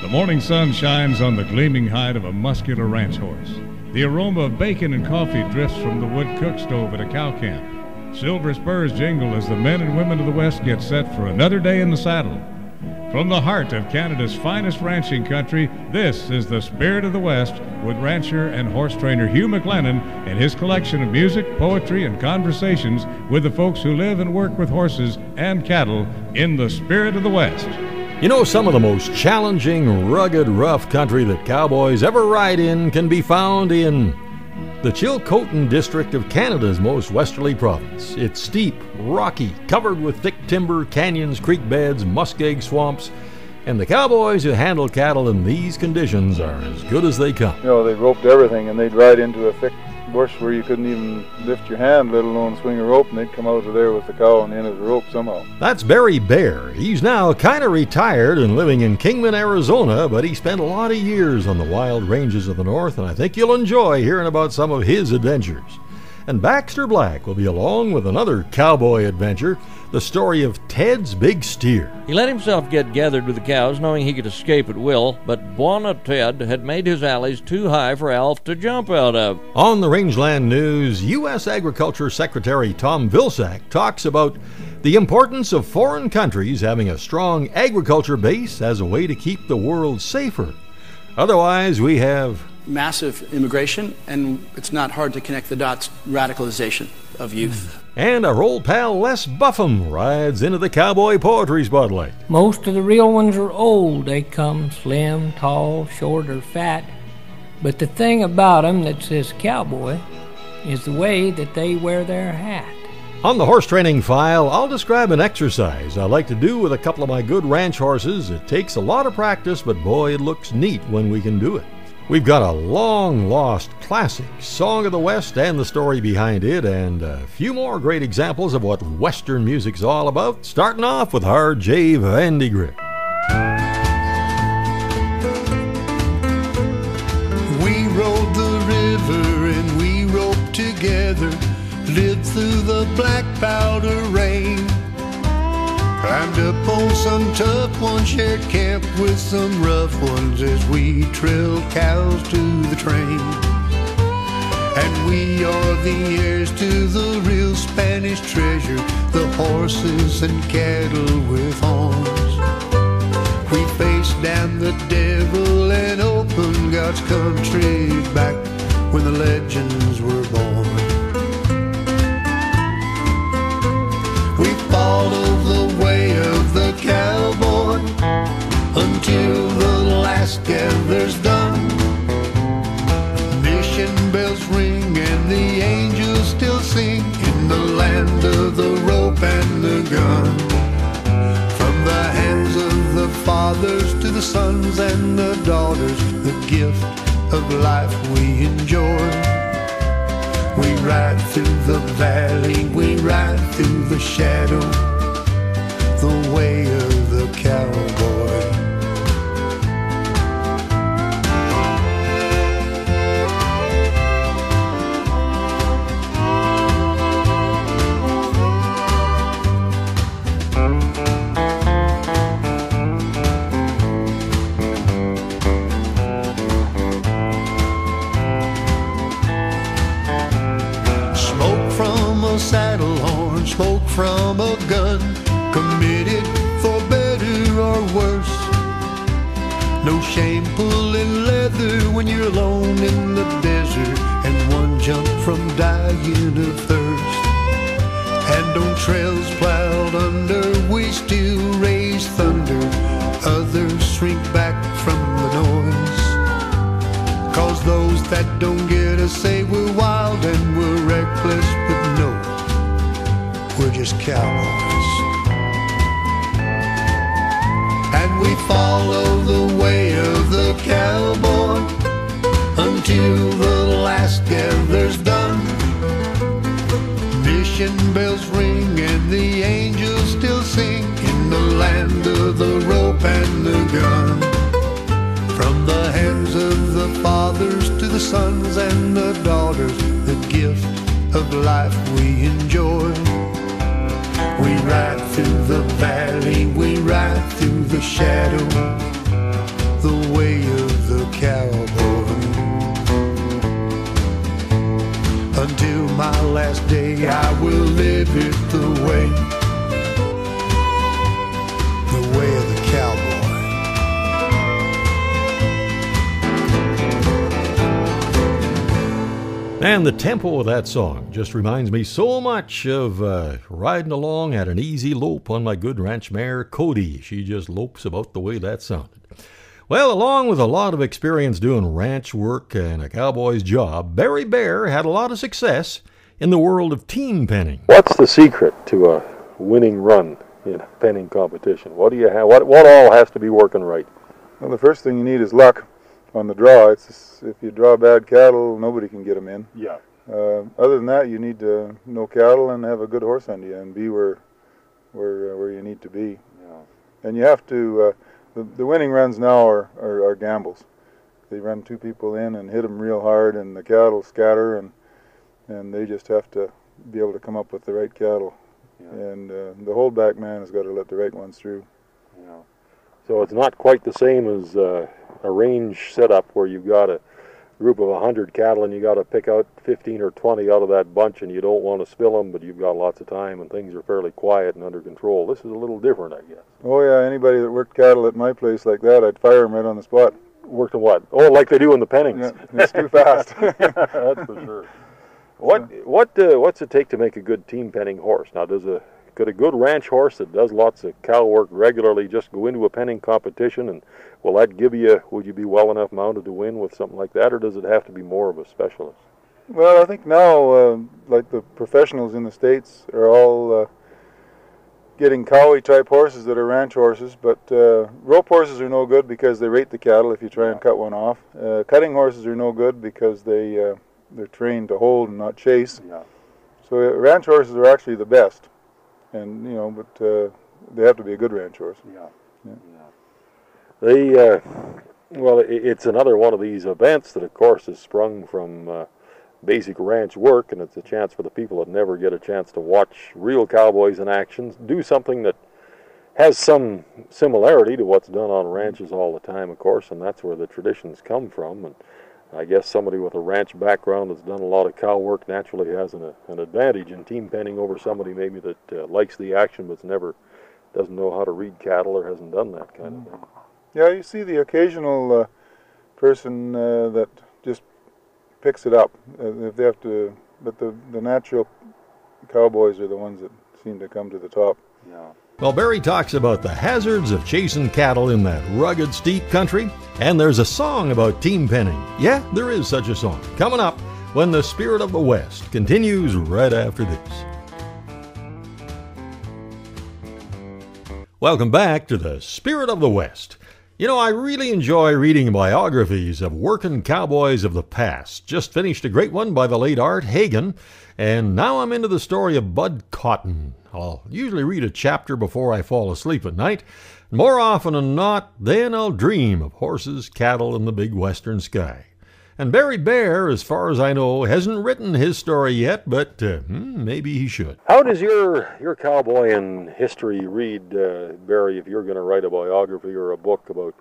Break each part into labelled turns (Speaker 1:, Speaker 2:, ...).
Speaker 1: morning sun shines on the gleaming hide of a muscular ranch horse. The aroma of bacon and coffee drifts from the wood cook stove at a cow camp. Silver spurs jingle as the men and women of the West get set for another day in the saddle. From the heart of Canada's finest ranching country, this is the Spirit of the West with rancher and horse trainer Hugh McLennan and his collection of music, poetry, and conversations with the folks who live and work with horses and cattle in the Spirit of the West.
Speaker 2: You know, some of the most challenging, rugged, rough country that cowboys ever ride in can be found in the Chilcotin district of Canada's most westerly province. It's steep, rocky, covered with thick timber, canyons, creek beds, muskeg swamps, and the cowboys who handle cattle in these conditions are as good as they come.
Speaker 3: You know, they roped everything, and they'd ride into a thick bush where you couldn't even lift your hand, let alone swing a rope, and they'd come out of there with the cow on the end of the rope somehow.
Speaker 2: That's Barry Bear. He's now kind of retired and living in Kingman, Arizona, but he spent a lot of years on the wild ranges of the north, and I think you'll enjoy hearing about some of his adventures. And Baxter Black will be along with another cowboy adventure, the story of Ted's Big Steer.
Speaker 4: He let himself get gathered with the cows, knowing he could escape at will, but Buona Ted had made his alleys too high for Alf to jump out of.
Speaker 2: On the Rangeland News, U.S. Agriculture Secretary Tom Vilsack talks about the importance of foreign countries having a strong agriculture base as a way to keep the world safer. Otherwise, we have
Speaker 5: massive immigration, and it's not hard to connect the dots, radicalization of youth.
Speaker 2: And our old pal Les Buffum rides into the cowboy poetry spotlight.
Speaker 6: Most of the real ones are old. They come slim, tall, short, or fat. But the thing about them that says cowboy is the way that they wear their hat.
Speaker 2: On the horse training file, I'll describe an exercise I like to do with a couple of my good ranch horses. It takes a lot of practice, but boy, it looks neat when we can do it. We've got a long-lost classic, Song of the West and the story behind it, and a few more great examples of what Western music's all about, starting off with R.J. Vandegrip.
Speaker 7: We rode the river and we roped together, lived through the black powder rain, climbed up on some tough ones, shared camp with some rough ones as we trailed cows to the train. And we are the heirs to the real Spanish treasure, the horses and cattle with horns. We faced down the devil and opened God's country back when the legends were born. We followed the way of the cowboy until the last gather's done. Mission bells ring and the angels still sing in the land of the rope and the gun. From the hands of the fathers to the sons and the daughters, the gift of life we enjoy. We ride through the valley, we ride through the shadow, the way of the cowboy. Saddle horn, smoke from a gun, committed for better or worse. No shame pulling leather when you're alone in the desert and one jump from dying of thirst. And on trails plowed under, we still raise thunder, others shrink back from the noise. Cause those that don't get us say we're wild and we're reckless, but no, we're just cowboys. And we follow the way of the cowboy until the last gather's done. Mission bells ring and the angels still sing in the land of the rope and the gun. From the hands of the fathers to the sons and the daughters, the gift of life we enjoy. We ride through the valley, we ride through the shadow, the my last day, I will live it the way of the cowboy.
Speaker 2: And the tempo of that song just reminds me so much of riding along at an easy lope on my good ranch mare, Cody. She just lopes about the way that sounded. Well, along with a lot of experience doing ranch work and a cowboy's job, Barry Bear had a lot of success in the world of team penning.
Speaker 8: What's the secret to a winning run in a penning competition? What do you have? What all has to be working right?
Speaker 3: Well, the first thing you need is luck on the draw. It's if you draw bad cattle, nobody can get them in.
Speaker 8: Yeah.
Speaker 3: Other than that, you need to know cattle and have a good horse under you and be where you need to be.
Speaker 8: Yeah.
Speaker 3: And you have to. The winning runs now are gambles. They run two people in and hit them real hard, and the cattle scatter, and they just have to be able to come up with the right cattle.
Speaker 8: Yeah.
Speaker 3: And the holdback man has got to let the right ones through.
Speaker 8: Yeah. So it's not quite the same as a range setup where you've got a group of 100 cattle and you got to pick out 15 or 20 out of that bunch, and you don't want to spill them, but you've got lots of time and things are fairly quiet and under control. This is a little different, I guess.
Speaker 3: Oh yeah, anybody that worked cattle at my place like that, I'd fire them right on the spot.
Speaker 8: Worked on what? Oh, like they do in the pennings.
Speaker 3: Yeah, it's too fast.
Speaker 8: That's for sure. What's it take to make a good team penning horse? Now, could a good ranch horse that does lots of cow work regularly just go into a penning competition, and will that give you, would you be well enough mounted to win with something like that, or does it have to be more of a specialist?
Speaker 3: Well, I think now, like the professionals in the States are all getting cowie type horses that are ranch horses, but rope horses are no good because they rate the cattle if you try and cut one off. Cutting horses are no good because they're trained to hold and not chase.
Speaker 8: Yeah.
Speaker 3: So ranch horses are actually the best. And but they have to be a good ranch horse.
Speaker 8: Yeah. Well, it's another one of these events that, of course, is sprung from basic ranch work, and it's a chance for the people that never get a chance to watch real cowboys in action do something that has some similarity to what's done on ranches all the time, of course, and that's where the traditions come from. And I guess somebody with a ranch background that's done a lot of cow work naturally has an advantage in team penning over somebody maybe that likes the action but doesn't know how to read cattle or hasn't done that kind of thing.
Speaker 3: Yeah, you see the occasional person that just picks it up if they have to, but the natural cowboys are the ones that seem to come to the top.
Speaker 8: Yeah.
Speaker 2: Well, Barry talks about the hazards of chasing cattle in that rugged, steep country, and there's a song about team penning. Yeah, there is such a song. Coming up when the Spirit of the West continues right after this. Welcome back to the Spirit of the West. You know, I really enjoy reading biographies of working cowboys of the past. Just finished a great one by the late Art Hagen, and now I'm into the story of Bud Cotton. I'll usually read a chapter before I fall asleep at night. More often than not, then I'll dream of horses, cattle, and the big western sky. And Barry Bear, as far as I know, hasn't written his story yet, but maybe he should.
Speaker 8: How does your cowboy in history read, Barry, if you're going to write a biography or a book about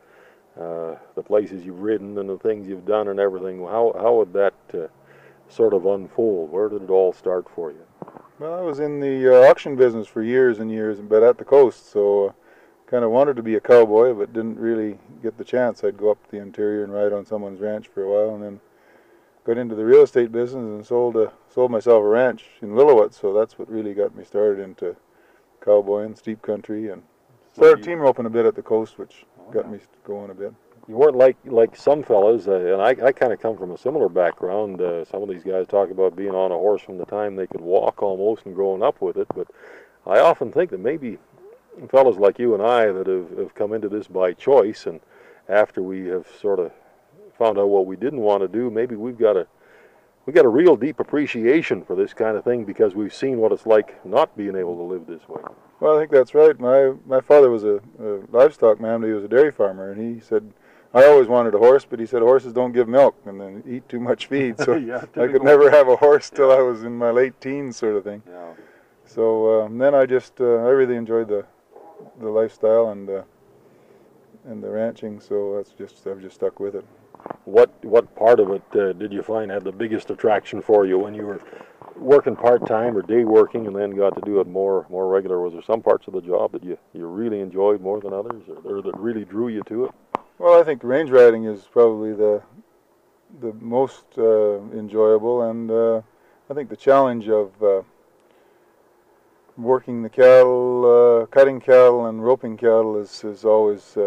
Speaker 8: the places you've ridden and the things you've done and everything? How would that sort of unfold? Where did it all start for you?
Speaker 3: Well, I was in the auction business for years and years, but at the coast, so kind of wanted to be a cowboy, but didn't really get the chance. I'd go up the interior and ride on someone's ranch for a while, and then got into the real estate business and sold myself a ranch in Lillooet. So that's what really got me started into cowboying, steep country, and started team roping a bit at the coast, which got me going a bit.
Speaker 8: You weren't like some fellas, and I kind of come from a similar background. Some of these guys talk about being on a horse from the time they could walk almost and growing up with it, but I often think that maybe fellows like you and I that have come into this by choice, and after we have sort of found out what we didn't want to do, maybe we've got a real deep appreciation for this kind of thing because we've seen what it's like not being able to live this way.
Speaker 3: Well, I think that's right. My father was a livestock man, but he was a dairy farmer, and he said, I always wanted a horse, but he said horses don't give milk and then eat too much feed, so
Speaker 8: yeah,
Speaker 3: I could never have a horse till I was in my late teens sort of thing.
Speaker 8: Yeah.
Speaker 3: So then I really enjoyed the lifestyle and the ranching, so I've just stuck with it.
Speaker 8: What part of it did you find had the biggest attraction for you when you were working part-time or day working and then got to do it more regular, was there some parts of the job that you really enjoyed more than others, or that really drew you to it?
Speaker 3: Well, I think range riding is probably the most enjoyable, and I think the challenge of working the cattle, cutting cattle and roping cattle is always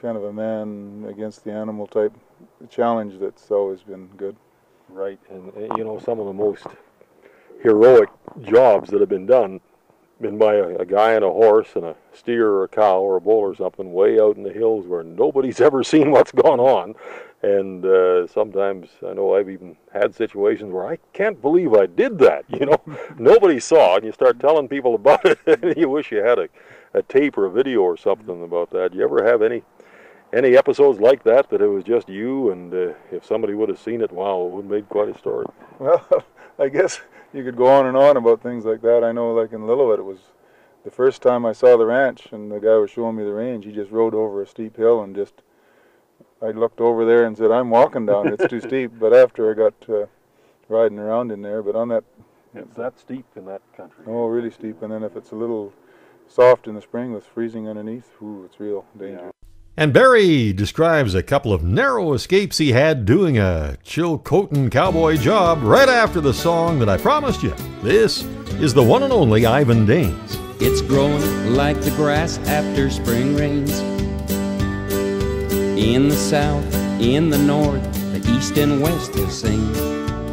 Speaker 3: kind of a man against the animal type challenge that's always been good.
Speaker 8: Right, and you know, some of the most heroic jobs that have been done been by a guy and a horse and a steer or a cow or a bull or something way out in the hills where nobody's ever seen what's gone on. And sometimes I know I've even had situations where I can't believe I did that, you know. Nobody saw it, and you start telling people about it, and you wish you had a tape or a video or something about that. You ever have any episodes like that it was just you, and if somebody would have seen it, wow, it would have made quite a story?
Speaker 3: Well, I guess you could go on and on about things like that. I know, like in Lillooet, it was the first time I saw the ranch, and the guy was showing me the range. He just rode over a steep hill, and I looked over there and said, I'm walking down, it's too steep. But after I got riding around in there, but on that...
Speaker 8: It's that steep in that country.
Speaker 3: Oh, really steep. And then if it's a little soft in the spring with freezing underneath, ooh, it's real dangerous.
Speaker 2: And Barry describes a couple of narrow escapes he had doing a Chilcotin cowboy job right after the song that I promised you. This is the one and only Ivan Daines.
Speaker 9: It's growing like the grass after spring rains. In the south, in the north, the east and west they'll sing.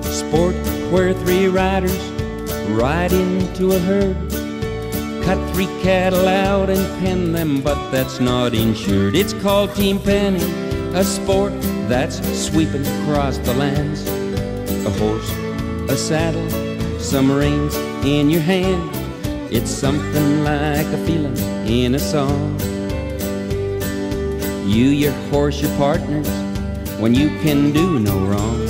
Speaker 9: Sport where three riders ride into a herd. Cut three cattle out and pen them, but that's not insured. It's called team penning, a sport that's sweeping across the lands. A horse, a saddle, some reins in your hand. It's something like a feeling in a song. You, your horse, your partners, when you can do no wrong.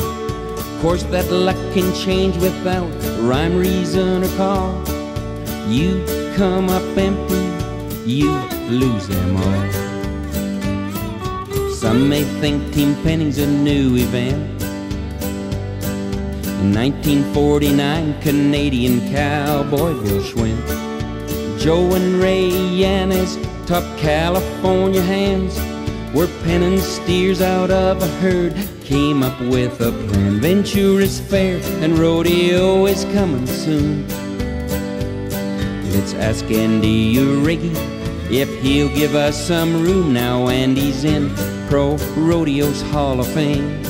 Speaker 9: Of course that luck can change without rhyme, reason, or call. You come up empty, you lose them all. Some may think team penning's a new event. In 1949, Canadian cowboy Bill Schwinn, Joe and Ray Yanez top California hands were penning steers out of a herd, came up with a plan. Ventura's fair and rodeo is coming soon. Let's ask Andy Uregi if he'll give us some room. Now Andy's in Pro Rodeo's Hall of Fame.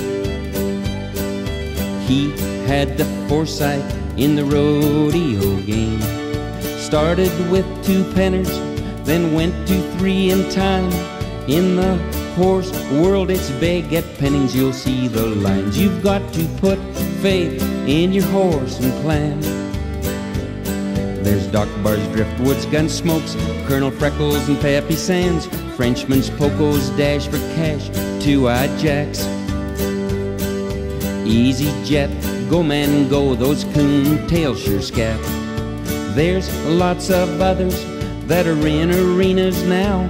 Speaker 9: He had the foresight in the rodeo game. Started with two penners, then went to three in time. In the horse world it's big, at Pennings you'll see the lines. You've got to put faith in your horse and plan. There's Doc Bar's Driftwoods, Gunsmokes, Colonel Freckles and Pappy Sands, Frenchman's Pocos, Dash for Cash, Two-Eyed Jacks, Easy Jet, Go Man Go, those coon tails sure scap. There's lots of others that are in arenas now.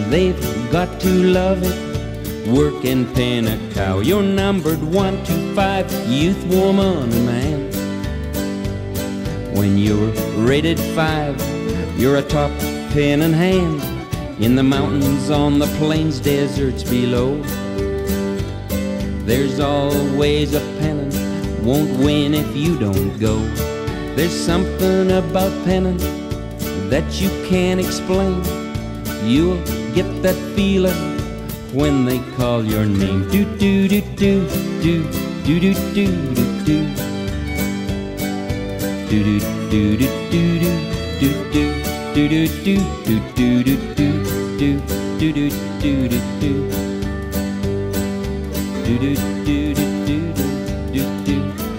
Speaker 9: They've got to love it, work and pen a cow. You're numbered 1 to 5, youth, woman, or man. When you're rated 5, you're a top pen in hand. In the mountains, on the plains, deserts below, there's always a pennon, won't win if you don't go. There's something about pennon that you can't explain. You'll get that feeling when they call your name. Do do do do do do do do do do. Do do do do do do do do do do do do do do do do do do do do. Do do do do do do do do do do do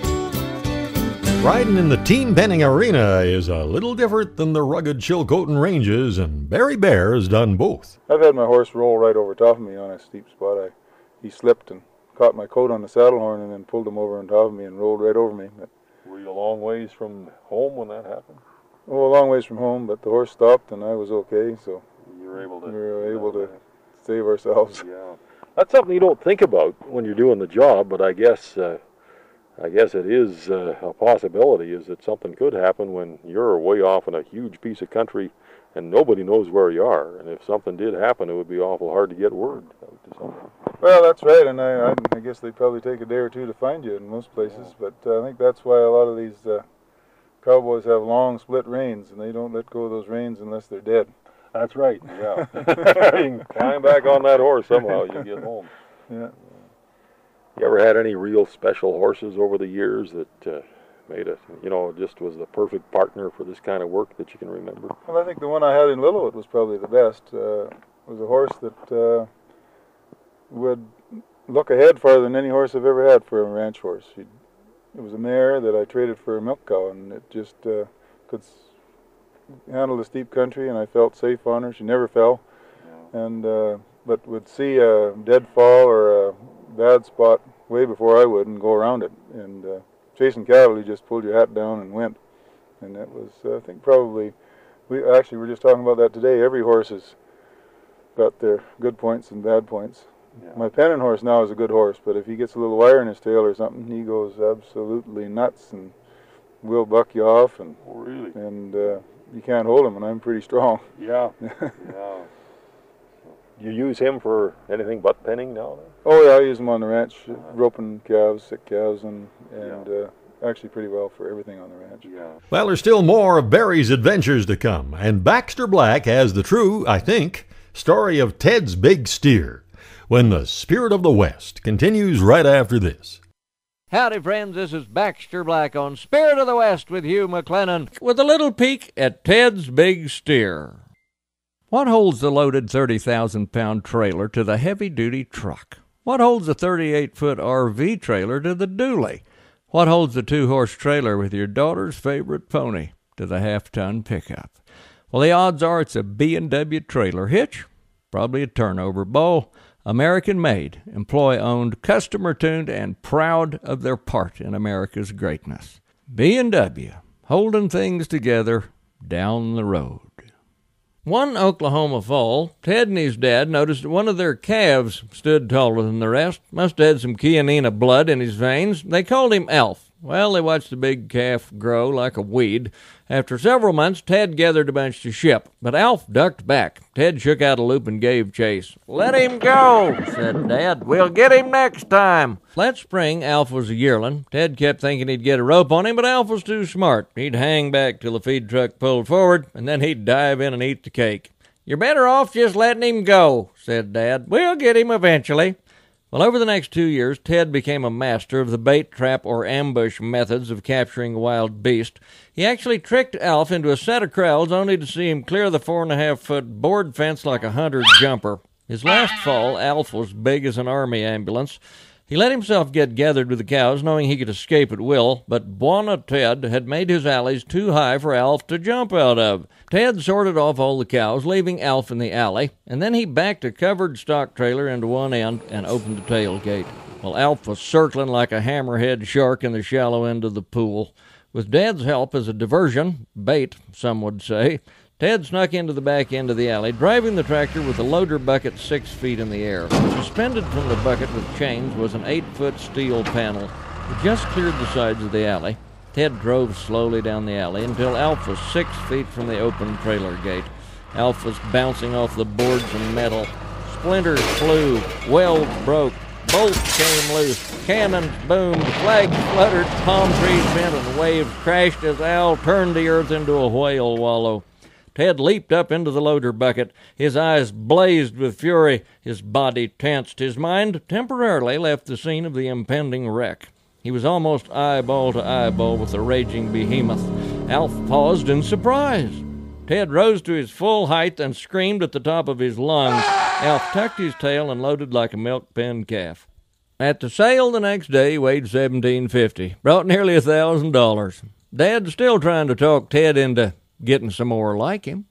Speaker 9: do do do.
Speaker 2: Riding in the team penning arena is a little different than the rugged Chilcotin ranges, and Barry Bear has done both.
Speaker 3: I've had my horse roll right over top of me on a steep spot. He slipped and caught my coat on the saddle horn and then pulled him over on top of me and rolled right over me. But
Speaker 8: Were you a long ways from home when that happened?
Speaker 3: Oh, a long ways from home, but the horse stopped and I was okay, so
Speaker 8: you were able to.
Speaker 3: We were able to save ourselves.
Speaker 8: Yeah, that's something you don't think about when you're doing the job, but I guess it is a possibility. Is that something could happen when you're way off in a huge piece of country and nobody knows where you are, and if something did happen, it would be awful hard to get word out to someone.
Speaker 3: Well, that's right, and I guess they'd probably take a day or two to find you in most places, but I think that's why a lot of these cowboys have long split reins, and they don't let go of those reins unless they're dead.
Speaker 8: That's right, yeah. You can climb back on that horse somehow, you get home.
Speaker 3: Yeah.
Speaker 8: You ever had any real special horses over the years that made it, just was the perfect partner for this kind of work that you can remember?
Speaker 3: Well, I think the one I had in Lillooet was probably the best. It was a horse that would look ahead farther than any horse I've ever had for a ranch horse. It was a mare that I traded for a milk cow, and it just could handle the steep country, and I felt safe on her. She never fell, and but would see a dead fall or a bad spot way before I would and go around it. And chasing cattle, you just pulled your hat down and went. And that was, I think, probably, we were just talking about that today. Every horse has got their good points and bad points. Yeah. My pennon horse now is a good horse, but if he gets a little wire in his tail or something, he goes absolutely nuts and will buck you off. And,
Speaker 8: really?
Speaker 3: And you can't hold him, and I'm pretty strong.
Speaker 8: Yeah. Yeah. You use him for anything but penning now? Then?
Speaker 3: Oh yeah, I use him on the ranch, roping calves, sick calves, and actually pretty well for everything on the ranch.
Speaker 8: Yeah.
Speaker 2: Well, there's still more of Barry's adventures to come, and Baxter Black has the true, I think, story of Ted's big steer, when the Spirit of the West continues right after this.
Speaker 4: Howdy, friends. This is Baxter Black on Spirit of the West with Hugh McLennan with a little peek at Ted's big steer. What holds the loaded 30,000-pound trailer to the heavy-duty truck? What holds the 38-foot RV trailer to the dually? What holds the 2-horse trailer with your daughter's favorite pony to the half-ton pickup? Well, the odds are it's a B&W trailer hitch, probably a turnover bowl, American-made, employee-owned, customer-tuned, and proud of their part in America's greatness. B&W, holding things together down the road. One Oklahoma fall, Ted and his dad noticed that one of their calves stood taller than the rest. Must have had some Chianina blood in his veins. They called him Alf. Well, they watched the big calf grow like a weed. After several months, Ted gathered a bunch to ship, but Alf ducked back. Ted shook out a loop and gave chase. "Let him go," said Dad. "We'll get him next time." That spring, Alf was a yearling. Ted kept thinking he'd get a rope on him, but Alf was too smart. He'd hang back till the feed truck pulled forward, and then he'd dive in and eat the cake. "You're better off just letting him go," said Dad. "We'll get him eventually." Well, over the next 2 years, Ted became a master of the bait, trap, or ambush methods of capturing a wild beast. He actually tricked Alf into a set of crowds only to see him clear the 4.5-foot board fence like a hunter jumper. His last fall, Alf was big as an army ambulance. He let himself get gathered with the cows, knowing he could escape at will, but Bwana Ted had made his alleys too high for Alf to jump out of. Ted sorted off all the cows, leaving Alf in the alley, and then he backed a covered stock trailer into one end and opened the tailgate. Well, Alf was circling like a hammerhead shark in the shallow end of the pool. With Dad's help as a diversion, bait, some would say, Ted snuck into the back end of the alley, driving the tractor with a loader bucket 6 feet in the air. Suspended from the bucket with chains was an 8-foot steel panel. It just cleared the sides of the alley. Ted drove slowly down the alley until Alf was 6 feet from the open trailer gate. Alf was bouncing off the boards and metal. Splinters flew, welds broke, bolts came loose, cannons boomed, flags fluttered, palm trees bent, and waves crashed as Al turned the earth into a whale wallow. Ted leaped up into the loader bucket. His eyes blazed with fury. His body tensed. His mind temporarily left the scene of the impending wreck. He was almost eyeball to eyeball with the raging behemoth. Alf paused in surprise. Ted rose to his full height and screamed at the top of his lungs. Alf tucked his tail and loaded like a milk-penned calf. At the sale the next day, he weighed $17.50. Brought nearly $1,000. Dad's still trying to talk Ted into getting some more like him.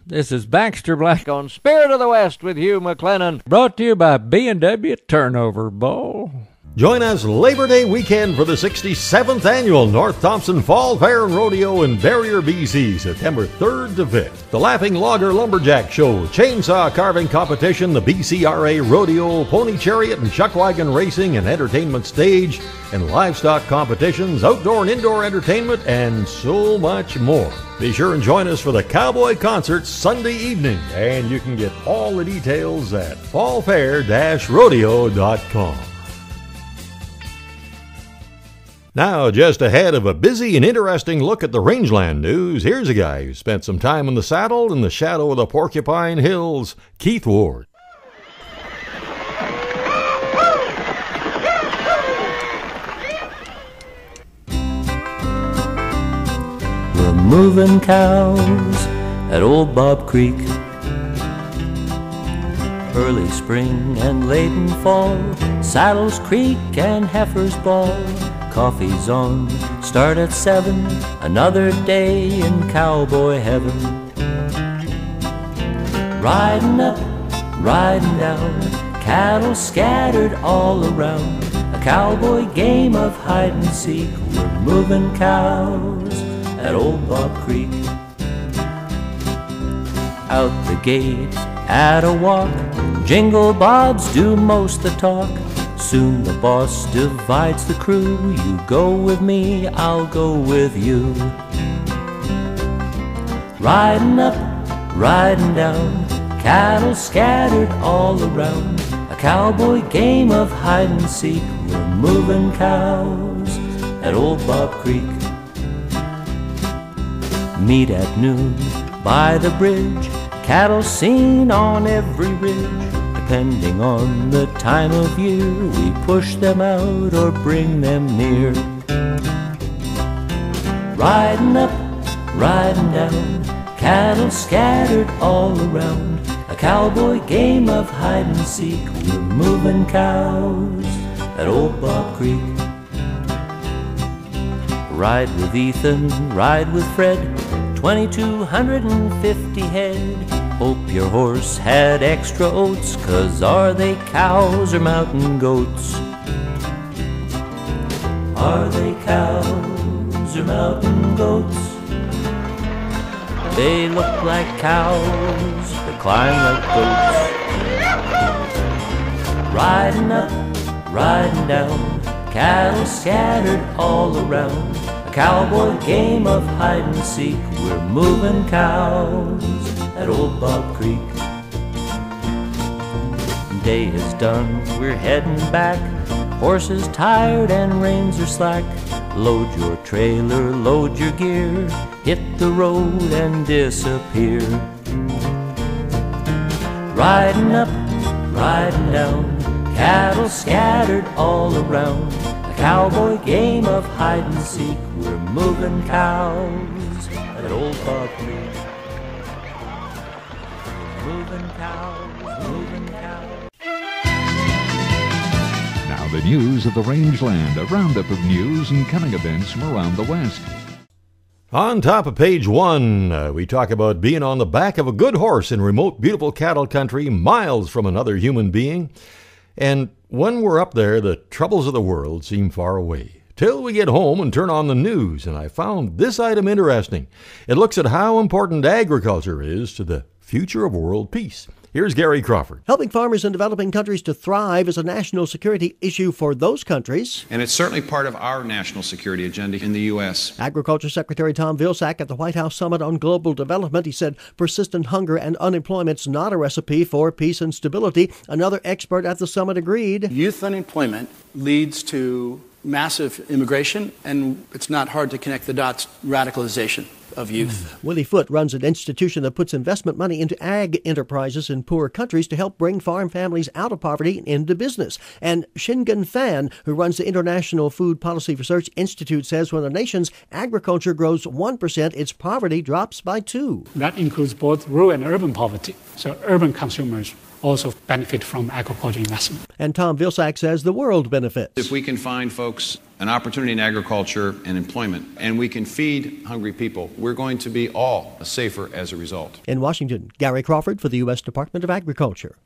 Speaker 4: This is Baxter Black on Spirit of the West with Hugh McLennan, brought to you by B&W Turnover Bowl.
Speaker 2: Join us Labor Day weekend for the 67th annual North Thompson Fall Fair and Rodeo in Barrier, BC, September 3rd to 5th. The Laughing Logger Lumberjack Show, Chainsaw Carving Competition, the BCRA Rodeo, Pony Chariot and Chuckwagon Racing and Entertainment Stage, and livestock competitions, outdoor and indoor entertainment, and so much more. Be sure and join us for the Cowboy Concert Sunday evening, and you can get all the details at fallfair-rodeo.com. Now, just ahead of a busy and interesting look at the rangeland news, here's a guy who spent some time in the saddle in the shadow of the Porcupine Hills, Keith Ward.
Speaker 10: We're moving cows at Old Bob Creek. Early spring and late in fall, saddles creak and heifers bawl. Coffee's on, start at 7, another day in cowboy heaven. Riding up, riding down, cattle scattered all around. A cowboy game of hide and seek. We're moving cows at Old Bob Creek. Out the gate, at a walk, jingle bobs do most the talk. Soon the boss divides the crew. You go with me, I'll go with you. Riding up, riding down, cattle scattered all around. A cowboy game of hide and seek. We're moving cows at Old Bob Creek. Meet at noon by the bridge, cattle seen on every ridge. Depending on the time of year, we push them out or bring them near. Riding up, riding down, cattle scattered all around. A cowboy game of hide and seek. We're moving cows at Old Bob Creek. Ride with Ethan, ride with Fred, 2,250 head. Hope your horse had extra oats, 'cause are they cows or mountain goats? Are they cows or mountain goats? They look like cows, but climb like goats. Riding up, riding down, cattle scattered all around. A cowboy game of hide and seek. We're moving cows at Old Bob Creek. Day is done, we're heading back. Horses tired and reins are slack. Load your trailer, load your gear, hit the road and disappear. Riding up, riding down, cattle scattered all around. A cowboy game of hide and seek. We're moving cows at Old Bob Creek. Moving cows, moving cows.
Speaker 11: Now the news of the rangeland, a roundup of news and coming events from around the West.
Speaker 2: On top of page 1, we talk about being on the back of a good horse in remote, beautiful cattle country, miles from another human being. And when we're up there, the troubles of the world seem far away. Till we get home and turn on the news, and I found this item interesting. It looks at how important agriculture is to the future of world peace. Here's Gary Crawford.
Speaker 12: Helping farmers in developing countries to thrive is a national security issue for those countries.
Speaker 13: And it's certainly part of our national security agenda in the U.S.
Speaker 12: Agriculture Secretary Tom Vilsack at the White House Summit on Global Development, he said persistent hunger and unemployment's not a recipe for peace and stability. Another expert at the summit agreed.
Speaker 5: Youth unemployment leads to massive immigration, and it's not hard to connect the dots, radicalization of youth.
Speaker 12: Willie Foote runs an institution that puts investment money into ag enterprises in poor countries to help bring farm families out of poverty and into business. And Shingan Fan, who runs the International Food Policy Research Institute, says when a nation's agriculture grows 1%, its poverty drops by 2%.
Speaker 14: That includes both rural and urban poverty. So urban consumers also benefit from agriculture investment.
Speaker 12: And Tom Vilsack says the world benefits.
Speaker 13: If we can find folks an opportunity in agriculture and employment, and we can feed hungry people, we're going to be all safer as a result.
Speaker 12: In Washington, Gary Crawford for the U.S. Department of Agriculture.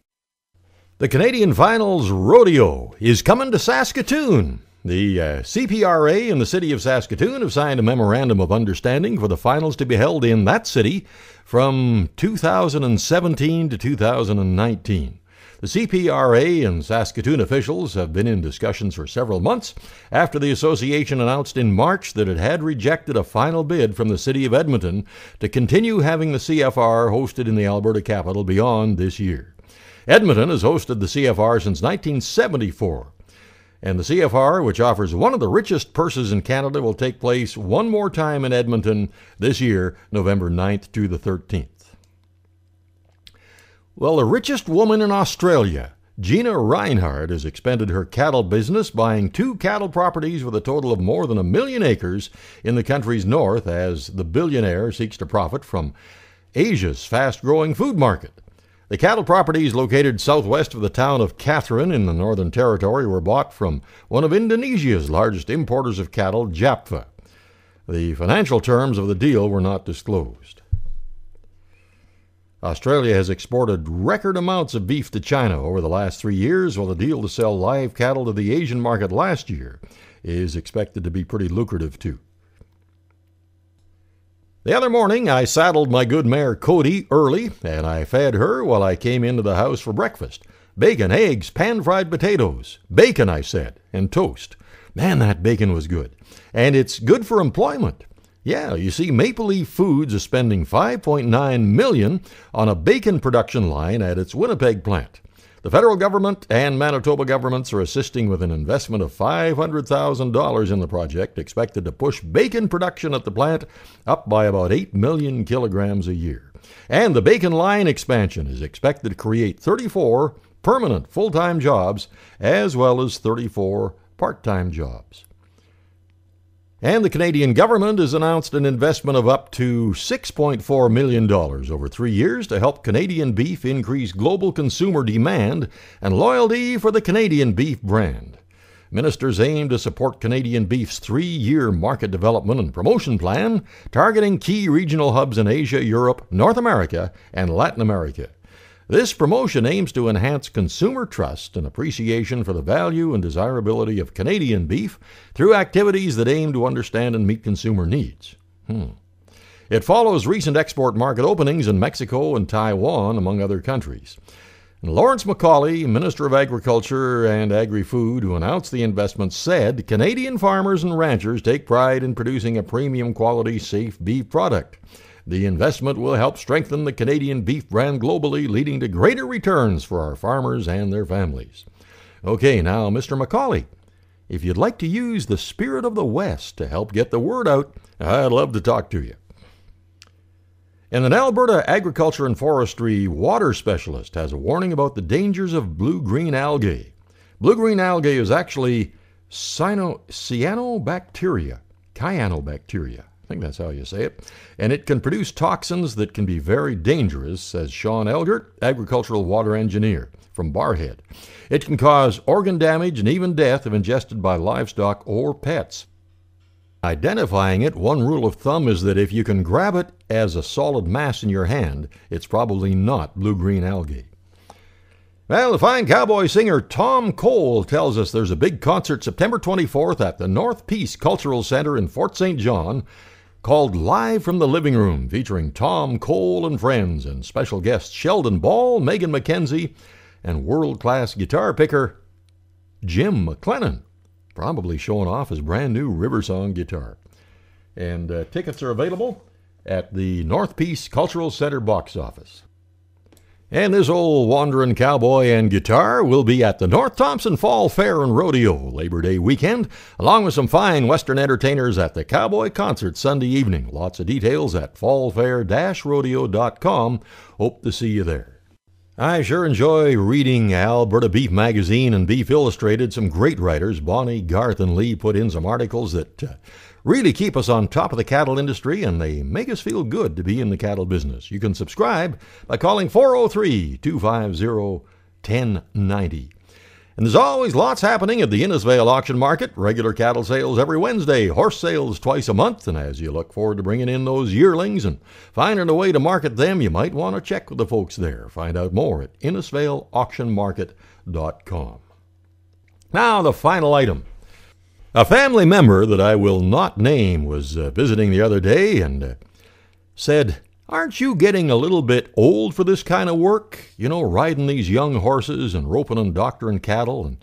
Speaker 2: The Canadian Finals Rodeo is coming to Saskatoon. The CPRA and the City of Saskatoon have signed a memorandum of understanding for the finals to be held in that city from 2017 to 2019. The CPRA and Saskatoon officials have been in discussions for several months after the association announced in March that it had rejected a final bid from the City of Edmonton to continue having the CFR hosted in the Alberta capital beyond this year. Edmonton has hosted the CFR since 1974, and the CFR, which offers one of the richest purses in Canada, will take place one more time in Edmonton this year, November 9th to the 13th. Well, the richest woman in Australia, Gina Reinhardt, has expanded her cattle business, buying 2 cattle properties with a total of more than 1 million acres in the country's north as the billionaire seeks to profit from Asia's fast-growing food market. The cattle properties located southwest of the town of Katherine in the Northern Territory were bought from one of Indonesia's largest importers of cattle, Japfa. The financial terms of the deal were not disclosed. Australia has exported record amounts of beef to China over the last 3 years, while the deal to sell live cattle to the Asian market last year is expected to be pretty lucrative too. The other morning, I saddled my good mare Cody early, and I fed her while I came into the house for breakfast. Bacon, eggs, pan-fried potatoes. Bacon, I said, and toast. Man, that bacon was good. And it's good for employment. Yeah, you see, Maple Leaf Foods is spending $5.9 million on a bacon production line at its Winnipeg plant. The federal government and Manitoba governments are assisting with an investment of $500,000 in the project, expected to push bacon production at the plant up by about 8 million kilograms a year. And the bacon line expansion is expected to create 34 permanent full-time jobs as well as 34 part-time jobs. And the Canadian government has announced an investment of up to $6.4 million over 3 years to help Canadian beef increase global consumer demand and loyalty for the Canadian beef brand. Ministers aim to support Canadian beef's 3-year market development and promotion plan, targeting key regional hubs in Asia, Europe, North America, and Latin America. This promotion aims to enhance consumer trust and appreciation for the value and desirability of Canadian beef through activities that aim to understand and meet consumer needs. It follows recent export market openings in Mexico and Taiwan, among other countries. And Lawrence MacAulay, Minister of Agriculture and Agri-Food, who announced the investment, said Canadian farmers and ranchers take pride in producing a premium quality, safe beef product. The investment will help strengthen the Canadian beef brand globally, leading to greater returns for our farmers and their families. Okay, now, Mr. MacAulay, if you'd like to use the spirit of the West to help get the word out, I'd love to talk to you. And an Alberta agriculture and forestry water specialist has a warning about the dangers of blue-green algae. Blue-green algae is actually cyanobacteria. I think that's how you say it. And it can produce toxins that can be very dangerous, says Sean Elgert, agricultural water engineer from Barhead. It can cause organ damage and even death if ingested by livestock or pets. Identifying it, one rule of thumb is that if you can grab it as a solid mass in your hand, it's probably not blue-green algae. Well, the fine cowboy singer Tom Cole tells us there's a big concert September 24th at the North Peace Cultural Center in Fort St. John called Live from the Living Room, featuring Tom Cole and friends and special guests Sheldon Ball, Megan McKenzie, and world-class guitar picker Jim McLennan, probably showing off his brand new Riversong guitar. And tickets are available at the North Peace Cultural Center box office. And this old wandering cowboy and guitar will be at the North Thompson Fall Fair and Rodeo Labor Day weekend, along with some fine Western entertainers at the Cowboy Concert Sunday evening. Lots of details at fallfair-rodeo.com. Hope to see you there. I sure enjoy reading Alberta Beef Magazine and Beef Illustrated. Some great writers, Bonnie, Garth, and Lee, put in some articles that really keep us on top of the cattle industry, and they make us feel good to be in the cattle business. You can subscribe by calling 403-250-1090. And there's always lots happening at the Innisfail Auction Market. Regular cattle sales every Wednesday, horse sales twice a month. And as you look forward to bringing in those yearlings and finding a way to market them, you might want to check with the folks there. Find out more at InnisfailAuctionMarket.com. Now, the final item. A family member that I will not name was visiting the other day and said, "Aren't you getting a little bit old for this kind of work? You know, riding these young horses and roping and doctoring cattle and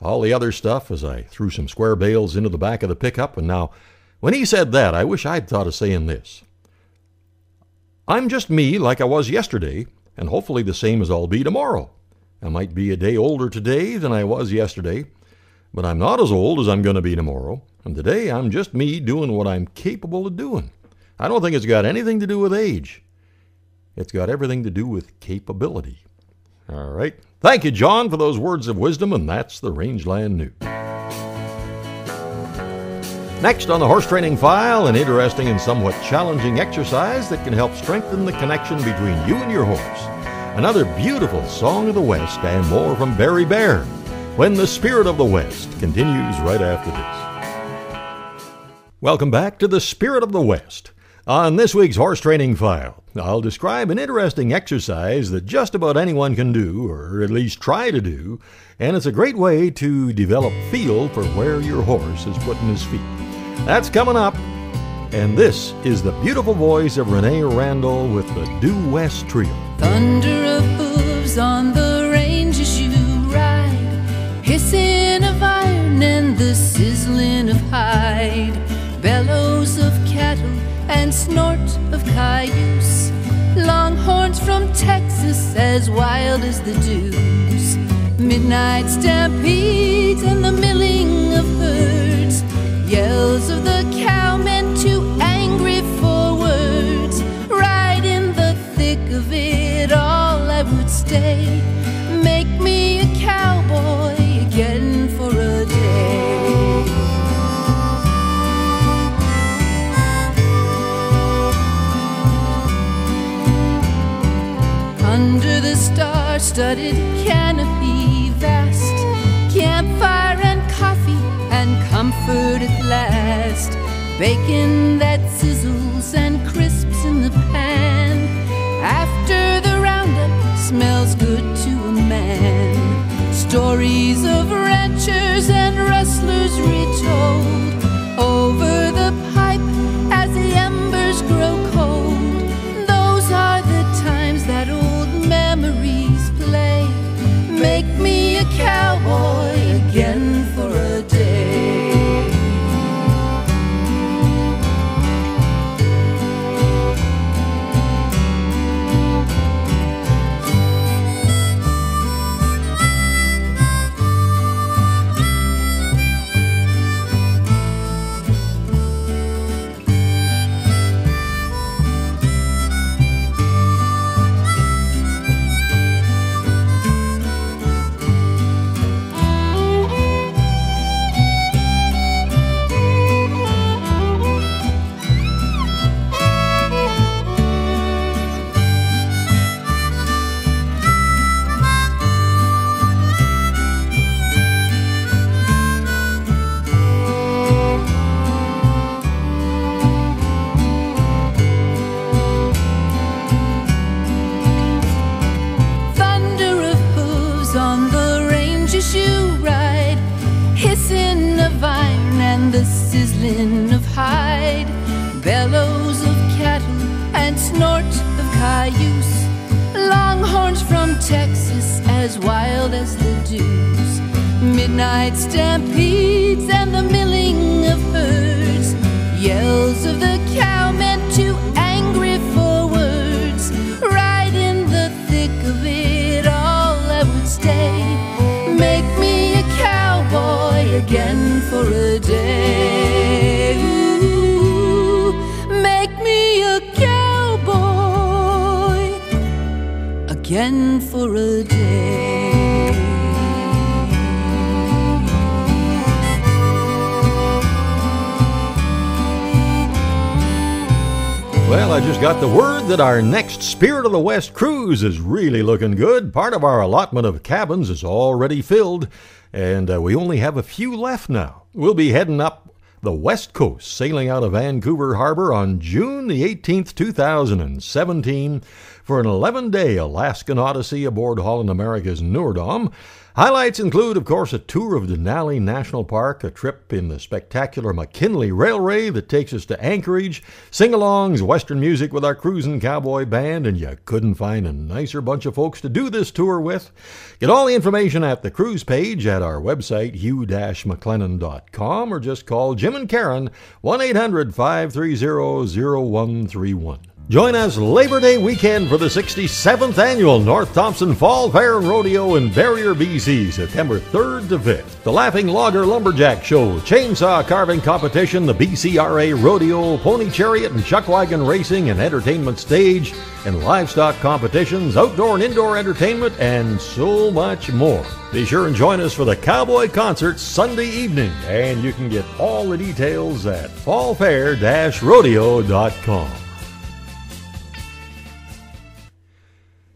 Speaker 2: all the other stuff," as I threw some square bales into the back of the pickup. And now, when he said that, I wish I'd thought of saying this. I'm just me like I was yesterday, and hopefully the same as I'll be tomorrow. I might be a day older today than I was yesterday, but I'm not as old as I'm going to be tomorrow. And today, I'm just me doing what I'm capable of doing. I don't think it's got anything to do with age. It's got everything to do with capability. All right. Thank you, John, for those words of wisdom, and that's the Rangeland News. Next on the Horse Training File, an interesting and somewhat challenging exercise that can help strengthen the connection between you and your horse. Another beautiful Song of the West and more from Barry Bear when the Spirit of the West continues right after this. Welcome back to the Spirit of the West. On this week's Horse Training File, I'll describe an interesting exercise that just about anyone can do, or at least try to do, and it's a great way to develop feel for where your horse is putting his feet. That's coming up, and this is the beautiful voice of Renee Randall with the Due West Trio.
Speaker 15: Thunder of hooves on the range as you ride, hissing of iron and the sizzling of hide, bellows of cattle and snort of cayuse, longhorns from Texas as wild as the dews, midnight stampedes and the milling of herds, yells of the cowmen too angry for words, right in the thick of it all I would stay, make me a cowboy again for a day. Under the star-studded canopy vast, campfire and coffee and comfort at last, bacon that sizzles and crisps in the pan, after the roundup smells good to a man, stories of ranchers and rustlers retold, over the pipe as the embers grow cold, those are the times that old memories play, make me a cowboy again for a day. Of hide, bellows of cattle and snort of cayuse, longhorns from Texas as wild as the dews, midnight stampedes and the milling of herds, yells of the cowmen too angry for words, right in the thick of it all I would stay, make me a cowboy again for a day. Again for a day.
Speaker 2: Well, I just got the word that our next Spirit of the West cruise is really looking good. Part of our allotment of cabins is already filled, and we only have a few left now. We'll be heading up the West Coast, sailing out of Vancouver Harbor on June the 18th, 2017 for an 11-day Alaskan odyssey aboard Holland America's Noordam. Highlights include, of course, a tour of Denali National Park, a trip in the spectacular McKinley Railway that takes us to Anchorage, sing-alongs, Western music with our cruising cowboy band, and you couldn't find a nicer bunch of folks to do this tour with. Get all the information at the cruise page at our website, hugh-mclennan.com, or just call Jim and Karen, 1-800-530-0131. Join us Labor Day weekend for the 67th annual North Thompson Fall Fair and Rodeo in Barrier, BC, September 3rd to 5th. The Laughing Logger Lumberjack Show, Chainsaw Carving Competition, the BCRA Rodeo, Pony Chariot and Chuck Wagon Racing and Entertainment Stage, and livestock competitions, outdoor and indoor entertainment, and so much more. Be sure and join us for the Cowboy Concert Sunday evening, and you can get all the details at fallfair-rodeo.com.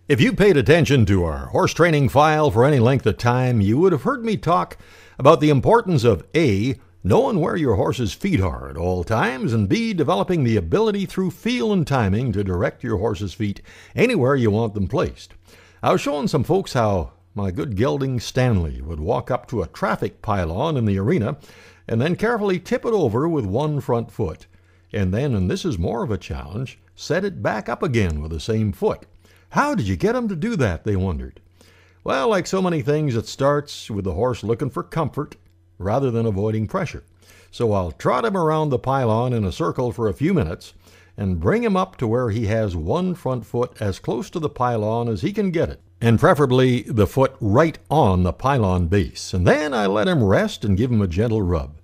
Speaker 2: If you paid attention to our horse training file for any length of time, you would have heard me talk about the importance of A, knowing where your horse's feet are at all times, and B, developing the ability through feel and timing to direct your horse's feet anywhere you want them placed. I was showing some folks how my good gelding Stanley would walk up to a traffic pylon in the arena and then carefully tip it over with one front foot, and then, and this is more of a challenge, set it back up again with the same foot. How did you get him to do that, they wondered. Well, like so many things, it starts with the horse looking for comfort rather than avoiding pressure. So I'll trot him around the pylon in a circle for a few minutes and bring him up to where he has one front foot as close to the pylon as he can get it, and preferably the foot right on the pylon base. And then I let him rest and give him a gentle rub.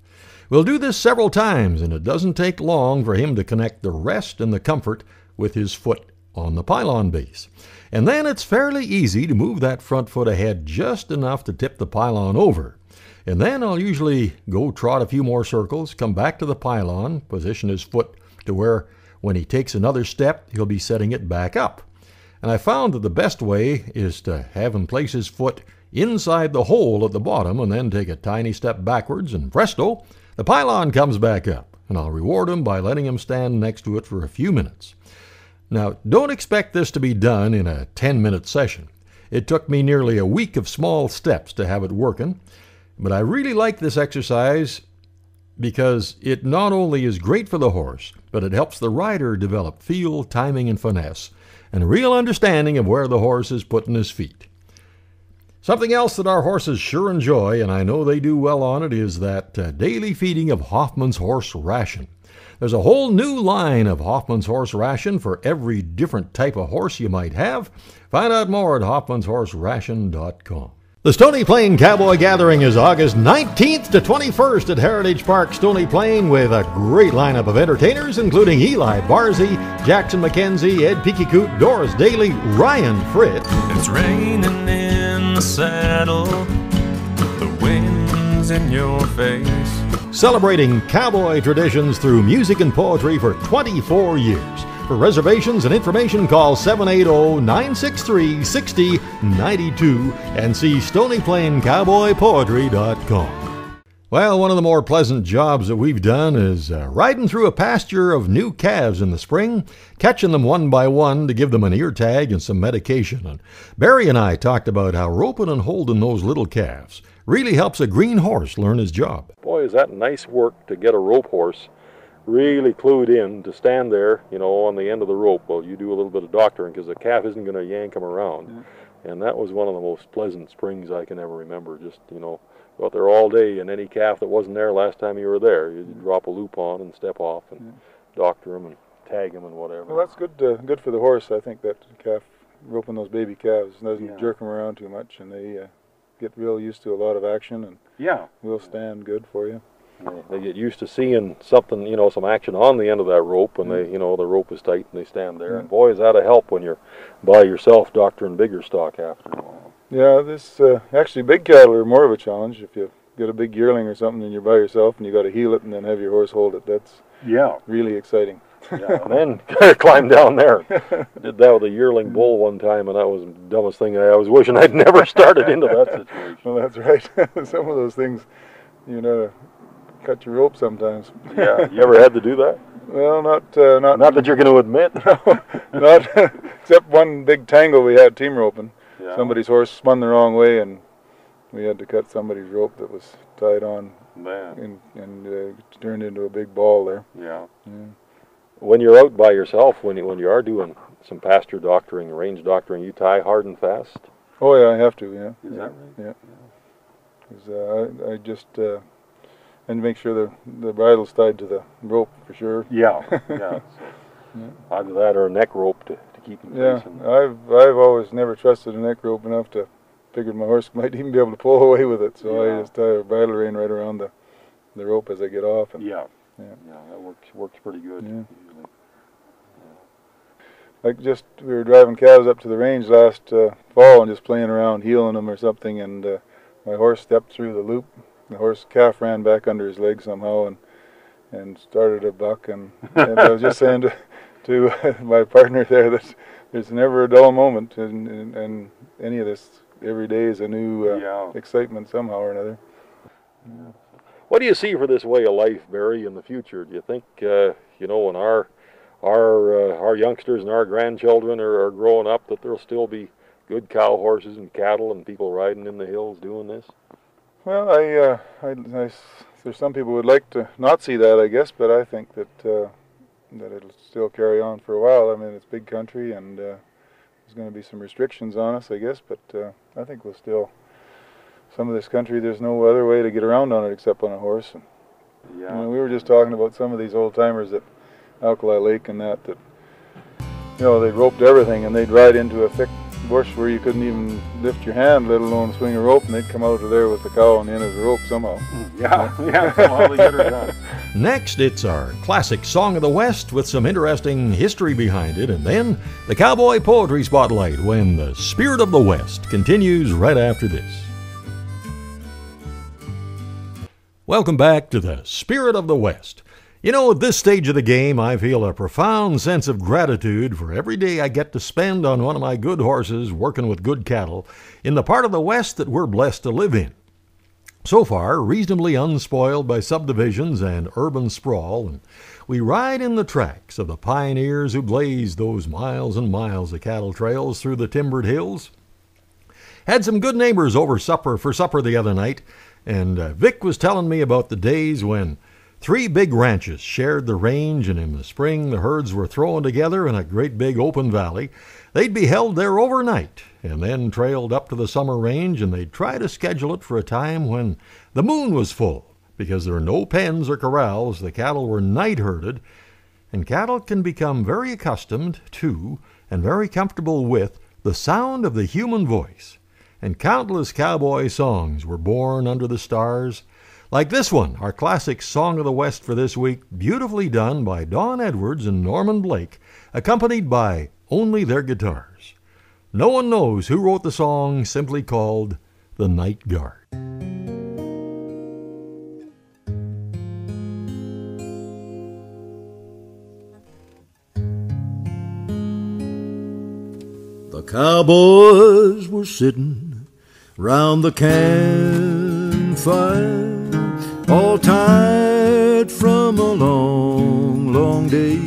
Speaker 2: We'll do this several times, and it doesn't take long for him to connect the rest and the comfort with his foot on the pylon base. And then it's fairly easy to move that front foot ahead just enough to tip the pylon over. And then I'll usually go trot a few more circles, come back to the pylon, position his foot to where when he takes another step, he'll be setting it back up. And I found that the best way is to have him place his foot inside the hole at the bottom and then take a tiny step backwards, and presto, the pylon comes back up. And I'll reward him by letting him stand next to it for a few minutes. Now, don't expect this to be done in a 10-minute session. It took me nearly a week of small steps to have it working, but I really like this exercise because it not only is great for the horse, but it helps the rider develop feel, timing, and finesse, and a real understanding of where the horse is putting his feet. Something else that our horses sure enjoy, and I know they do well on it, is that daily feeding of Hoffman's Horse Ration. There's a whole new line of Hoffman's Horse Ration for every different type of horse you might have. Find out more at hoffmanshorseration.com. The Stony Plain Cowboy Gathering is August 19th to 21st at Heritage Park, Stony Plain, with a great lineup of entertainers, including Eli Barzy, Jackson McKenzie, Ed Peekycoot, Doris Daly, Ryan Fritz.
Speaker 16: It's raining in the saddle, the wind's in your face.
Speaker 2: Celebrating cowboy traditions through music and poetry for 24 years. For reservations and information, call 780-963-6092 and see StonyPlainCowboyPoetry.com. Well, one of the more pleasant jobs that we've done is riding through a pasture of new calves in the spring, catching them one by one to give them an ear tag and some medication. And Barry and I talked about how roping and holding those little calves really helps a green horse learn his job.
Speaker 8: Boy, is that nice work to get a rope horse really clued in to stand there, you know, on the end of the rope while you do a little bit of doctoring, because the calf isn't going to yank him around. Yeah. And that was one of the most pleasant springs I can ever remember. Just, you know, go out there all day, and any calf that wasn't there last time you were there, you'd drop a loop on and step off and doctor him and tag him and whatever.
Speaker 3: Well, that's good for the horse. I think that calf, roping those baby calves, doesn't jerk them around too much, and they get real used to a lot of action, and will stand good for you.
Speaker 8: They get used to seeing something, you know, some action on the end of that rope, and they, you know, the rope is tight and they stand there. And boy, is that a help when you're by yourself doctoring bigger stock after a while.
Speaker 3: Yeah, this actually big cattle are more of a challenge. If you get a big yearling or something and you're by yourself and you got to heel it and then have your horse hold it, that's really exciting.
Speaker 8: Yeah, and then climbed down there. Did that with a yearling bull one time, and that was the dumbest thing. I was wishing I'd never started into that situation.
Speaker 3: Well, that's right. Some of those things, you know, cut your rope sometimes.
Speaker 8: Yeah, you ever had to do that?
Speaker 3: Well, not
Speaker 8: that you're going to admit.
Speaker 3: No, not except one big tangle we had team roping.
Speaker 8: Yeah.
Speaker 3: Somebody's horse spun the wrong way, and we had to cut somebody's rope that was tied on.
Speaker 8: Man.
Speaker 3: And turned into a big ball there.
Speaker 8: Yeah. When you're out by yourself, when you are doing some pasture doctoring, range doctoring, you tie hard and fast?
Speaker 3: Oh yeah, I have to. Yeah.
Speaker 8: Is that right?
Speaker 3: Yeah. Because I just and make sure the bridle's tied to the rope for sure.
Speaker 8: Yeah. Yeah. So, either that or a neck rope to keep in place.
Speaker 3: Yeah. I've always never trusted a neck rope enough to. Figured my horse might even be able to pull away with it, so I just tie a bridle rein right around the rope as I get off. And,
Speaker 8: yeah, that works pretty good.
Speaker 3: Yeah. Like we were driving calves up to the range last fall and just playing around, heeling them or something, and my horse stepped through the loop. The calf ran back under his leg somehow and started a buck, and I was just saying to my partner there that there's never a dull moment in any of this. Every day is a new excitement somehow or another.
Speaker 8: Yeah. What do you see for this way of life, Barry, in the future? Do you think, when our youngsters and our grandchildren are growing up, that there'll still be good cow horses and cattle and people riding in the hills doing this?
Speaker 3: Well, there's some people would like to not see that, I guess, but I think that it'll still carry on for a while. I mean, it's big country, and there's going to be some restrictions on us, I guess, but I think we'll still, some of this country, there's no other way to get around on it except on a horse. And,
Speaker 8: yeah.
Speaker 3: We were just talking about some of these old timers at Alkali Lake and that they roped everything, and they'd ride into a thick bush where you couldn't even lift your hand, let alone swing a rope, and they'd come out of there with the cow on the end of the rope somehow.
Speaker 8: Yeah, somehow they get her done.
Speaker 2: Next, it's our classic Song of the West with some interesting history behind it, and then the Cowboy Poetry Spotlight when the Spirit of the West continues right after this. Welcome back to the Spirit of the West. At this stage of the game, I feel a profound sense of gratitude for every day I get to spend on one of my good horses working with good cattle in the part of the West that we're blessed to live in. So far, reasonably unspoiled by subdivisions and urban sprawl, and we ride in the tracks of the pioneers who blazed those miles and miles of cattle trails through the timbered hills. Had some good neighbors over for supper the other night, and Vic was telling me about the days when 3 big ranches shared the range, and in the spring the herds were thrown together in a great big open valley. They'd be held there overnight and then trailed up to the summer range, and they'd try to schedule it for a time when the moon was full. Because there were no pens or corrals, the cattle were night herded, and cattle can become very accustomed to and very comfortable with the sound of the human voice. And countless cowboy songs were born under the stars. Like this one, our classic Song of the West for this week, beautifully done by Don Edwards and Norman Blake, accompanied by only their guitars. No one knows who wrote the song, simply called The Night Guard.
Speaker 17: The cowboys were sitting round the campfire, all tired from a long, long day.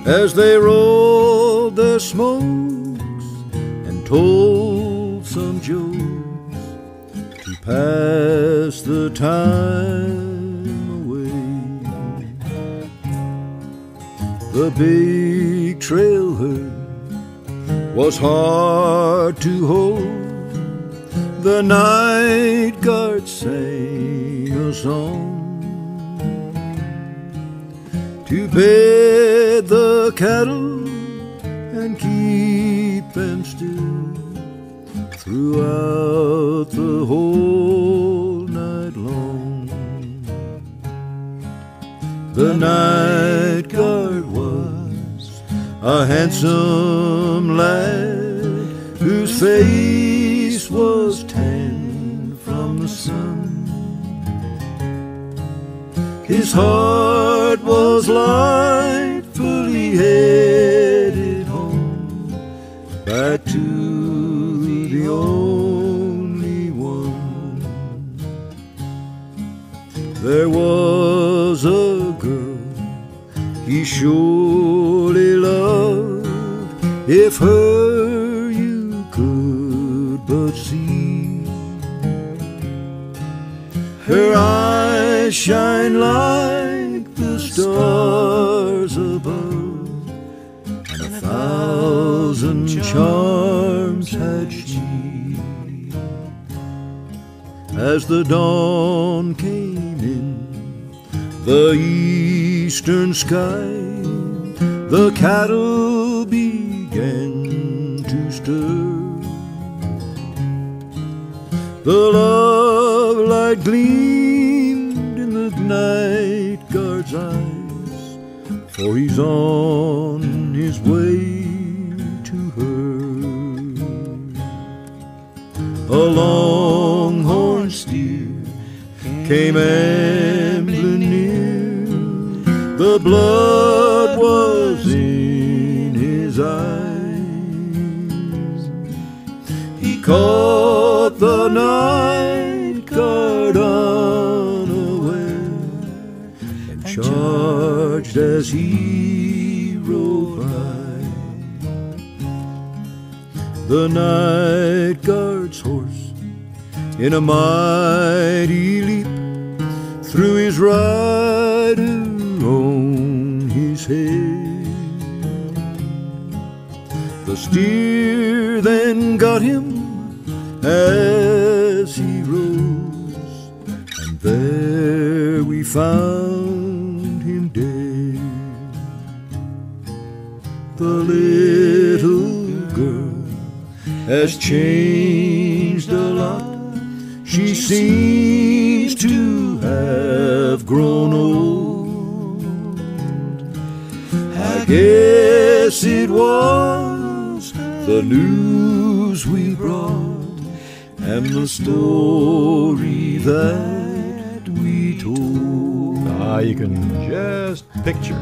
Speaker 17: As they rolled their smokes and told some jokes to pass the time away, the big trail herd was hard to hold. The night guard sang a song to bed the cattle and keep them still throughout the whole night long. The night guard was a handsome lad whose face was tanned from the sun. His heart was was lightfully headed home, back to the only one. There was a girl he surely loved, if her you could but see. Her eyes shine like the stars above, and 1,000 charms had she. As the dawn came in the eastern sky, the cattle began to stir. The love light gleamed in the night guard's eyes, for he's on his way to her. A longhorn steer came ambling near, the blood was in his eyes. He caught the night guard unaware and charged as he rode by. The night guard's horse, in a mighty leap, threw his rider on his head. The steer then got him as he rose, and there we found him dead. The little girl has changed a lot. She seems to have grown old. I guess it was the news we brought and the story that we told.
Speaker 2: You can just picture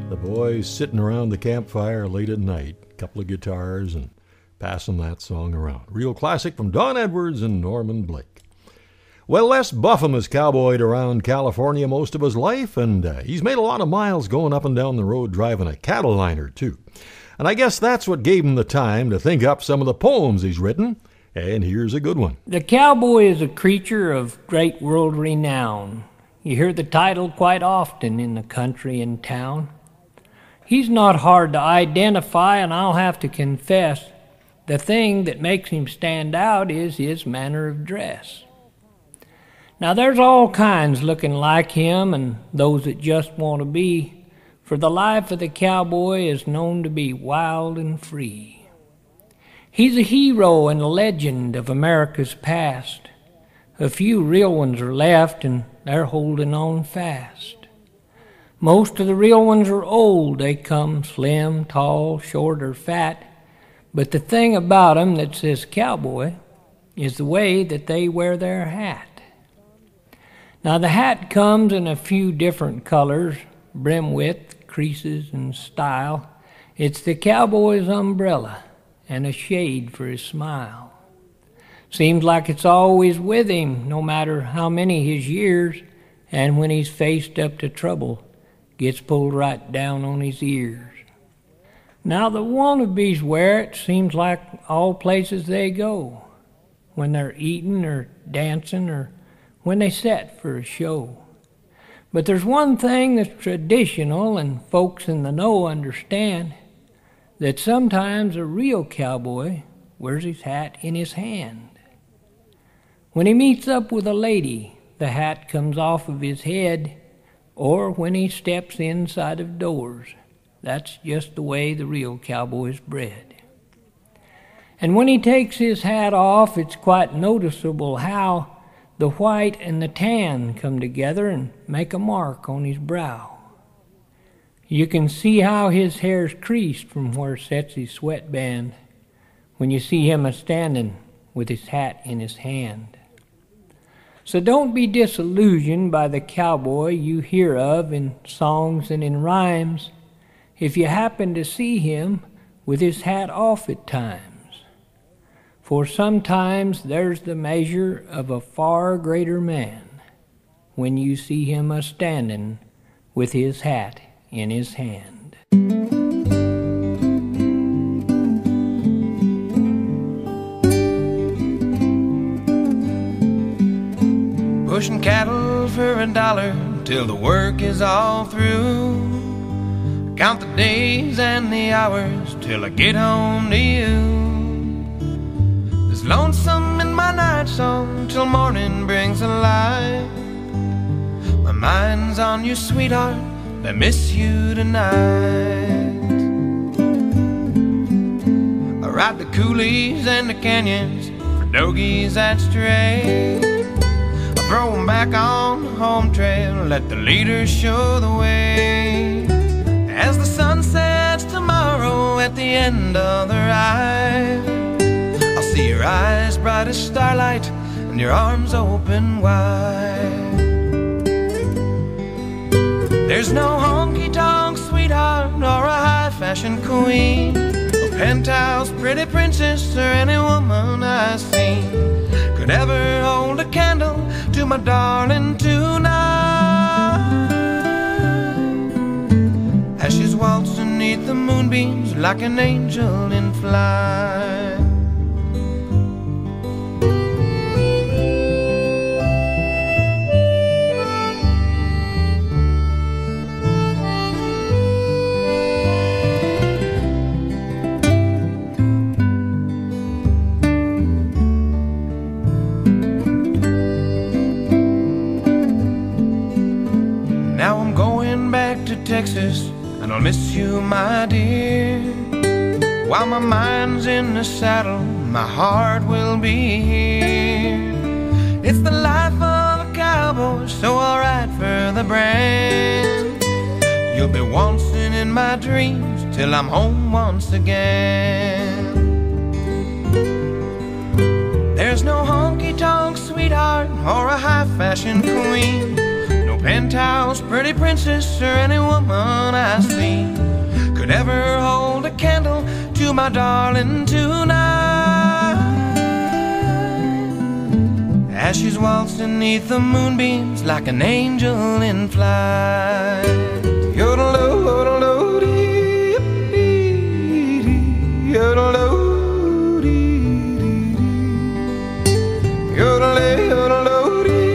Speaker 2: the boys sitting around the campfire late at night, a couple of guitars, and passing that song around. Real classic from Don Edwards and Norman Blake. Well, Les Buffum has cowboyed around California most of his life, and he's made a lot of miles going up and down the road driving a cattle liner, too. And I guess that's what gave him the time to think up some of the poems he's written, and here's a good one.
Speaker 6: The cowboy is a creature of great world renown. You hear the title quite often in the country and town. He's not hard to identify, and I'll have to confess, the thing that makes him stand out is his manner of dress. Now there's all kinds looking like him and those that just want to be, for the life of the cowboy is known to be wild and free. He's a hero and a legend of America's past. A few real ones are left and they're holding on fast. Most of the real ones are old. They come slim, tall, short, or fat. But the thing about them that says cowboy is the way that they wear their hat. Now the hat comes in a few different colors, brim width, creases, and style. It's the cowboy's umbrella and a shade for his smile. Seems like it's always with him, no matter how many his years, and when he's faced up to trouble, gets pulled right down on his ears. Now the wannabes wear it, seems like all places they go, when they're eating or dancing or when they set for a show. But there's one thing that's traditional and folks in the know understand, that sometimes a real cowboy wears his hat in his hand. When he meets up with a lady, the hat comes off of his head, or when he steps inside of doors. That's just the way the real cowboy's bred. And when he takes his hat off, it's quite noticeable how the white and the tan come together and make a mark on his brow. You can see how his hair's creased from where sets his sweatband when you see him a-standing with his hat in his hand. So don't be disillusioned by the cowboy you hear of in songs and in rhymes if you happen to see him with his hat off at times. For sometimes there's the measure of a far greater man when you see him a-standin' with his hat in his hand.
Speaker 16: Pushing cattle for $1 till the work is all through. Count the days and the hours till I get home to you. There's lonesome in my night song till morning brings a light. My mind's on you, sweetheart, I miss you tonight. I ride the coulees and the canyons for dogies that stray. Throw 'em back on the home trail, let the leaders show the way. As the sun sets tomorrow at the end of the ride, I'll see your eyes bright as starlight and your arms open wide. There's no honky-tonk sweetheart or a high-fashion queen, no penthouse pretty princess or any woman I've seen could ever hold a candle to my darling tonight, as she's waltzing beneath the moonbeams like an angel in flight. Texas, and I'll miss you, my dear. While my mind's in the saddle, my heart will be here. It's the life of a cowboy, so I'll ride for the brand. You'll be waltzing in my dreams till I'm home once again. There's no honky-tonk sweetheart or a high-fashion queen, penthouse, pretty princess, or any woman I see could ever hold a candle to my darling tonight, as she's waltzing beneath the moonbeams like an angel in flight. Yodeloo-yodeloo-dee, yodeloo-dee, yodeloo-yodeloo-dee.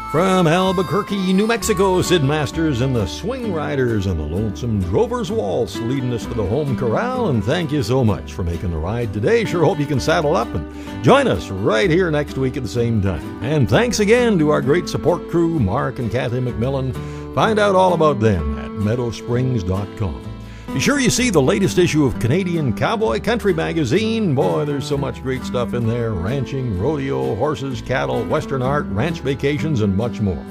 Speaker 2: From Albuquerque, New Mexico, Sid Masters and the Swing Riders and the Lonesome Drover's Waltz leading us to the home corral, and thank you so much for making the ride today. Sure hope you can saddle up and join us right here next week at the same time. And thanks again to our great support crew, Mark and Kathy McMillan. Find out all about them at meadowsprings.com. Be sure you see the latest issue of Canadian Cowboy Country Magazine. Boy, there's so much great stuff in there. Ranching, rodeo, horses, cattle, western art, ranch vacations, and much more.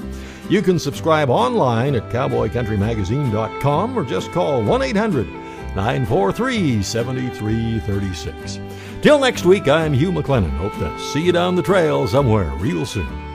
Speaker 2: You can subscribe online at cowboycountrymagazine.com or just call 1-800-943-7336. Till next week, I'm Hugh McLennan. Hope to see you down the trail somewhere real soon.